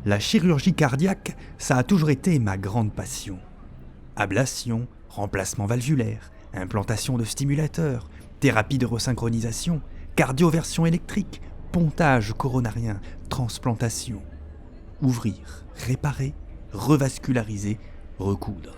La chirurgie cardiaque, ça a toujours été ma grande passion. Ablation, remplacement valvulaire, implantation de stimulateurs, thérapie de resynchronisation, cardioversion électrique, pontage coronarien, transplantation. Ouvrir, réparer, revasculariser, recoudre.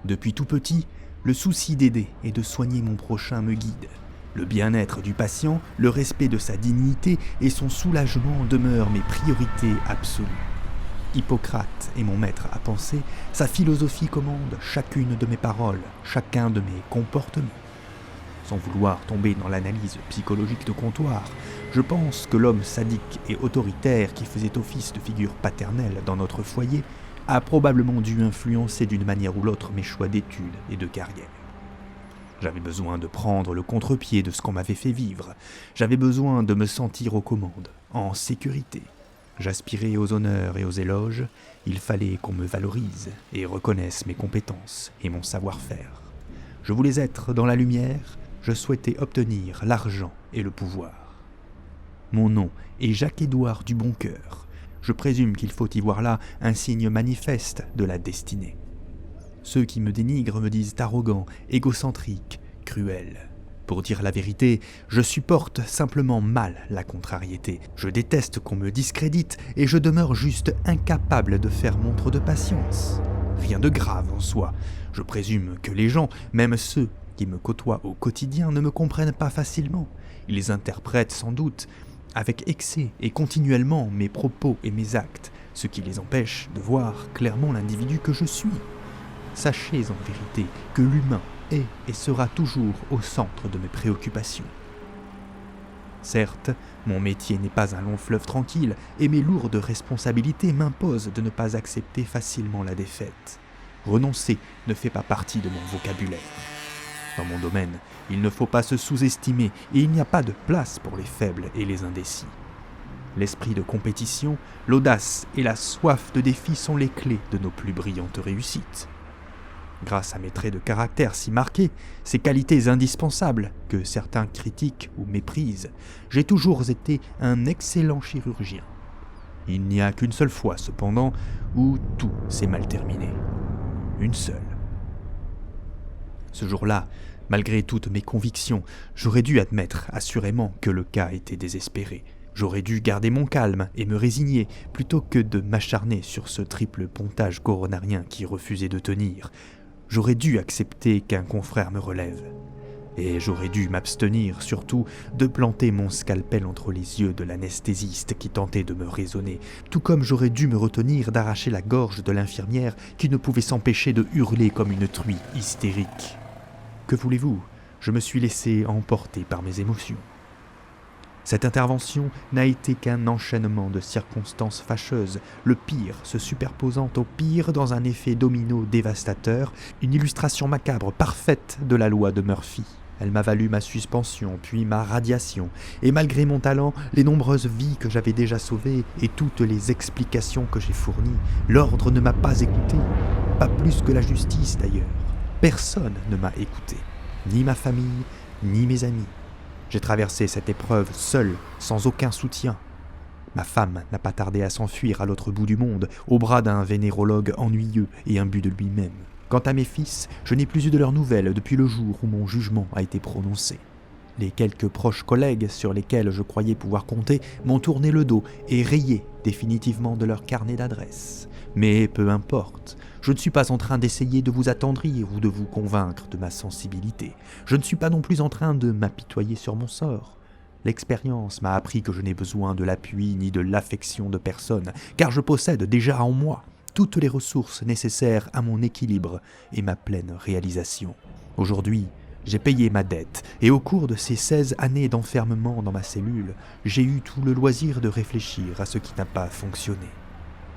Depuis tout petit, le souci d'aider et de soigner mon prochain me guide. Le bien-être du patient, le respect de sa dignité et son soulagement demeurent mes priorités absolues. Hippocrate est mon maître à penser, sa philosophie commande chacune de mes paroles, chacun de mes comportements. Sans vouloir tomber dans l'analyse psychologique de comptoir, je pense que l'homme sadique et autoritaire qui faisait office de figure paternelle dans notre foyer a probablement dû influencer d'une manière ou l'autre mes choix d'études et de carrière. J'avais besoin de prendre le contre-pied de ce qu'on m'avait fait vivre. J'avais besoin de me sentir aux commandes, en sécurité. J'aspirais aux honneurs et aux éloges. Il fallait qu'on me valorise et reconnaisse mes compétences et mon savoir-faire. Je voulais être dans la lumière. Je souhaitais obtenir l'argent et le pouvoir. Mon nom est Jacques-Édouard du Boncoeur. Je présume qu'il faut y voir là un signe manifeste de la destinée. Ceux qui me dénigrent me disent arrogant, égocentrique, cruel. Pour dire la vérité, je supporte simplement mal la contrariété. Je déteste qu'on me discrédite et je demeure juste incapable de faire montre de patience. Rien de grave en soi. Je présume que les gens, même ceux qui me côtoient au quotidien, ne me comprennent pas facilement. Ils interprètent sans doute avec excès et continuellement mes propos et mes actes, ce qui les empêche de voir clairement l'individu que je suis. Sachez en vérité que l'humain est et sera toujours au centre de mes préoccupations. Certes, mon métier n'est pas un long fleuve tranquille et mes lourdes responsabilités m'imposent de ne pas accepter facilement la défaite. Renoncer ne fait pas partie de mon vocabulaire. Dans mon domaine, il ne faut pas se sous-estimer et il n'y a pas de place pour les faibles et les indécis. L'esprit de compétition, l'audace et la soif de défi sont les clés de nos plus brillantes réussites. Grâce à mes traits de caractère si marqués, ces qualités indispensables que certains critiquent ou méprisent, j'ai toujours été un excellent chirurgien. Il n'y a qu'une seule fois, cependant, où tout s'est mal terminé. Une seule. Ce jour-là, malgré toutes mes convictions, j'aurais dû admettre assurément que le cas était désespéré. J'aurais dû garder mon calme et me résigner plutôt que de m'acharner sur ce triple pontage coronarien qui refusait de tenir. J'aurais dû accepter qu'un confrère me relève. Et j'aurais dû m'abstenir, surtout, de planter mon scalpel entre les yeux de l'anesthésiste qui tentait de me raisonner, tout comme j'aurais dû me retenir d'arracher la gorge de l'infirmière qui ne pouvait s'empêcher de hurler comme une truie hystérique. Que voulez-vous ? Je me suis laissé emporter par mes émotions. Cette intervention n'a été qu'un enchaînement de circonstances fâcheuses, le pire se superposant au pire dans un effet domino dévastateur, une illustration macabre parfaite de la loi de Murphy. Elle m'a valu ma suspension, puis ma radiation, et malgré mon talent, les nombreuses vies que j'avais déjà sauvées et toutes les explications que j'ai fournies, l'ordre ne m'a pas écouté, pas plus que la justice d'ailleurs. Personne ne m'a écouté, ni ma famille, ni mes amis. J'ai traversé cette épreuve seul, sans aucun soutien. Ma femme n'a pas tardé à s'enfuir à l'autre bout du monde, au bras d'un vénérologue ennuyeux et imbu de lui-même. Quant à mes fils, je n'ai plus eu de leurs nouvelles depuis le jour où mon jugement a été prononcé. Les quelques proches collègues sur lesquels je croyais pouvoir compter m'ont tourné le dos et rayé définitivement de leur carnet d'adresses. Mais peu importe, je ne suis pas en train d'essayer de vous attendrir ou de vous convaincre de ma sensibilité. Je ne suis pas non plus en train de m'apitoyer sur mon sort. L'expérience m'a appris que je n'ai besoin de l'appui ni de l'affection de personne, car je possède déjà en moi toutes les ressources nécessaires à mon équilibre et ma pleine réalisation. Aujourd'hui, j'ai payé ma dette, et au cours de ces 16 années d'enfermement dans ma cellule, j'ai eu tout le loisir de réfléchir à ce qui n'a pas fonctionné.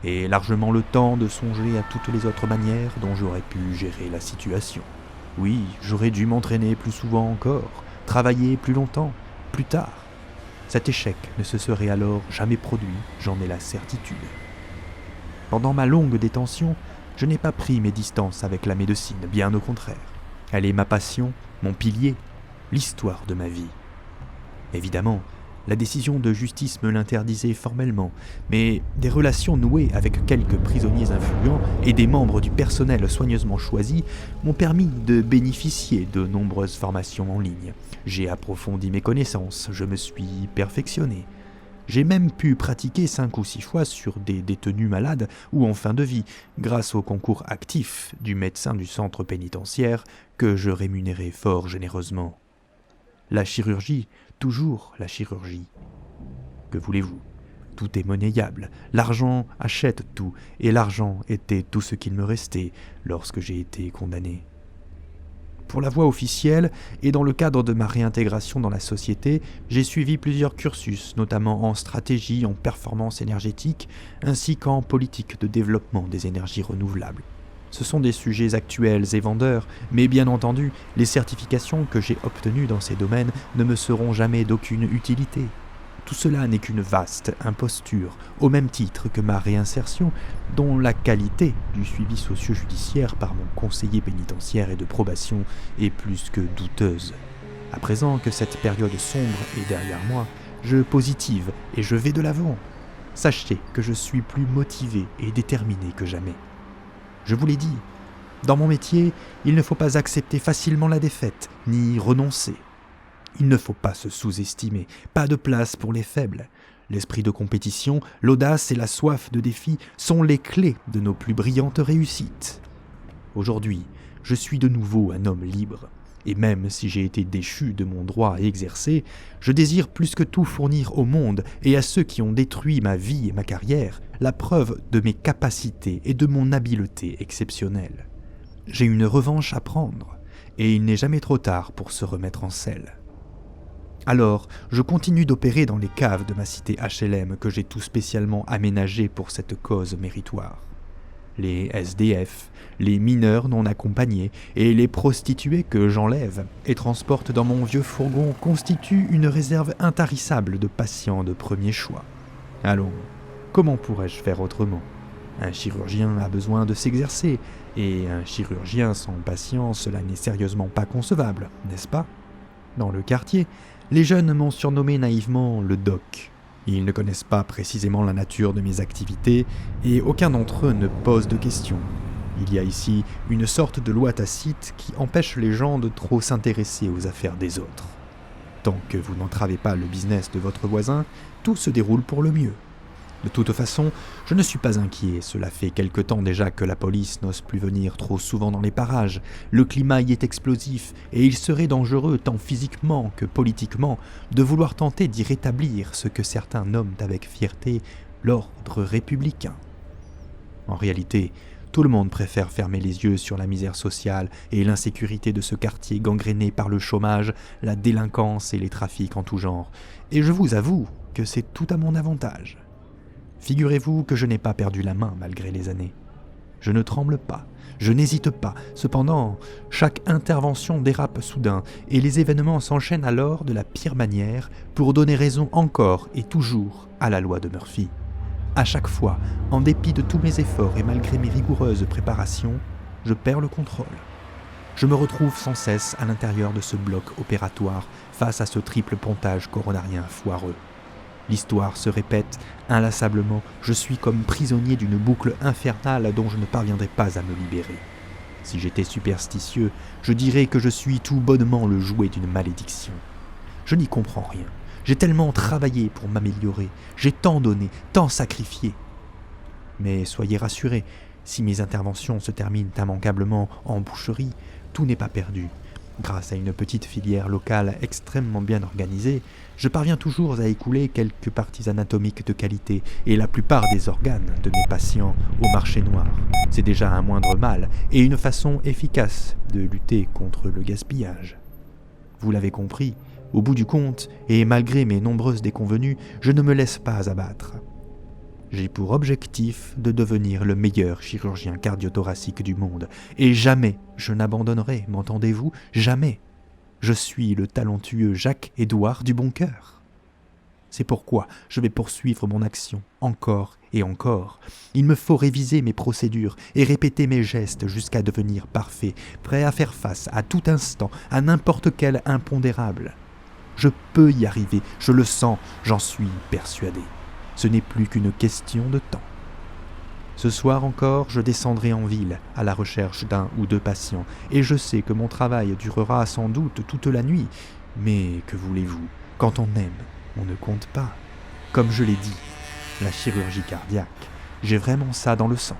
Et largement le temps de songer à toutes les autres manières dont j'aurais pu gérer la situation. Oui, j'aurais dû m'entraîner plus souvent encore, travailler plus longtemps, plus tard. Cet échec ne se serait alors jamais produit, j'en ai la certitude. Pendant ma longue détention, je n'ai pas pris mes distances avec la médecine, bien au contraire. Elle est ma passion, mon pilier, l'histoire de ma vie. Évidemment, La décision de justice me l'interdisait formellement, mais des relations nouées avec quelques prisonniers influents et des membres du personnel soigneusement choisis m'ont permis de bénéficier de nombreuses formations en ligne. J'ai approfondi mes connaissances, je me suis perfectionné. J'ai même pu pratiquer 5 ou 6 fois sur des détenus malades ou en fin de vie, grâce au concours actif du médecin du centre pénitentiaire que je rémunérais fort généreusement. La chirurgie, toujours la chirurgie. Que voulez-vous ? Tout est monnayable, l'argent achète tout, et l'argent était tout ce qu'il me restait lorsque j'ai été condamné. Pour la voie officielle, et dans le cadre de ma réintégration dans la société, j'ai suivi plusieurs cursus, notamment en stratégie, en performance énergétique, ainsi qu'en politique de développement des énergies renouvelables. Ce sont des sujets actuels et vendeurs, mais bien entendu, les certifications que j'ai obtenues dans ces domaines ne me seront jamais d'aucune utilité. Tout cela n'est qu'une vaste imposture, au même titre que ma réinsertion, dont la qualité du suivi socio-judiciaire par mon conseiller pénitentiaire et de probation est plus que douteuse. À présent que cette période sombre est derrière moi, je positive et je vais de l'avant. Sachez que je suis plus motivé et déterminé que jamais. Je vous l'ai dit, dans mon métier, il ne faut pas accepter facilement la défaite, ni renoncer. Il ne faut pas se sous-estimer, pas de place pour les faibles. L'esprit de compétition, l'audace et la soif de défi sont les clés de nos plus brillantes réussites. Aujourd'hui, je suis de nouveau un homme libre, et même si j'ai été déchu de mon droit à exercer, je désire plus que tout fournir au monde et à ceux qui ont détruit ma vie et ma carrière la preuve de mes capacités et de mon habileté exceptionnelle. J'ai une revanche à prendre, et il n'est jamais trop tard pour se remettre en selle. Alors, je continue d'opérer dans les caves de ma cité HLM que j'ai tout spécialement aménagées pour cette cause méritoire. Les SDF, les mineurs non accompagnés et les prostituées que j'enlève et transporte dans mon vieux fourgon constituent une réserve intarissable de patients de premier choix. Allons, comment pourrais-je faire autrement ? Un chirurgien a besoin de s'exercer, et un chirurgien sans patient, cela n'est sérieusement pas concevable, n'est-ce pas ? Dans le quartier, les jeunes m'ont surnommé naïvement le doc. Ils ne connaissent pas précisément la nature de mes activités, et aucun d'entre eux ne pose de questions. Il y a ici une sorte de loi tacite qui empêche les gens de trop s'intéresser aux affaires des autres. Tant que vous n'entravez pas le business de votre voisin, tout se déroule pour le mieux. De toute façon, je ne suis pas inquiet, cela fait quelque temps déjà que la police n'ose plus venir trop souvent dans les parages, le climat y est explosif, et il serait dangereux tant physiquement que politiquement de vouloir tenter d'y rétablir ce que certains nomment avec fierté l'ordre républicain. En réalité, tout le monde préfère fermer les yeux sur la misère sociale et l'insécurité de ce quartier gangréné par le chômage, la délinquance et les trafics en tout genre, et je vous avoue que c'est tout à mon avantage. Figurez-vous que je n'ai pas perdu la main malgré les années. Je ne tremble pas, je n'hésite pas. Cependant, chaque intervention dérape soudain et les événements s'enchaînent alors de la pire manière pour donner raison encore et toujours à la loi de Murphy. À chaque fois, en dépit de tous mes efforts et malgré mes rigoureuses préparations, je perds le contrôle. Je me retrouve sans cesse à l'intérieur de ce bloc opératoire face à ce triple pontage coronarien foireux. L'histoire se répète inlassablement, je suis comme prisonnier d'une boucle infernale dont je ne parviendrai pas à me libérer. Si j'étais superstitieux, je dirais que je suis tout bonnement le jouet d'une malédiction. Je n'y comprends rien. J'ai tellement travaillé pour m'améliorer, j'ai tant donné, tant sacrifié. Mais soyez rassurés, si mes interventions se terminent immanquablement en boucherie, tout n'est pas perdu. Grâce à une petite filière locale extrêmement bien organisée, je parviens toujours à écouler quelques parties anatomiques de qualité et la plupart des organes de mes patients au marché noir. C'est déjà un moindre mal et une façon efficace de lutter contre le gaspillage. Vous l'avez compris, au bout du compte, et malgré mes nombreuses déconvenues, je ne me laisse pas abattre. J'ai pour objectif de devenir le meilleur chirurgien cardio-thoracique du monde. Et jamais je n'abandonnerai, m'entendez-vous? Jamais. Je suis le talentueux Jacques-Édouard du Boncoeur. C'est pourquoi je vais poursuivre mon action, encore et encore. Il me faut réviser mes procédures et répéter mes gestes jusqu'à devenir parfait, prêt à faire face à tout instant à n'importe quel impondérable. Je peux y arriver, je le sens, j'en suis persuadé. Ce n'est plus qu'une question de temps. Ce soir encore, je descendrai en ville à la recherche d'un ou deux patients, et je sais que mon travail durera sans doute toute la nuit. Mais que voulez-vous? Quand on aime, on ne compte pas. Comme je l'ai dit, la chirurgie cardiaque, j'ai vraiment ça dans le sang.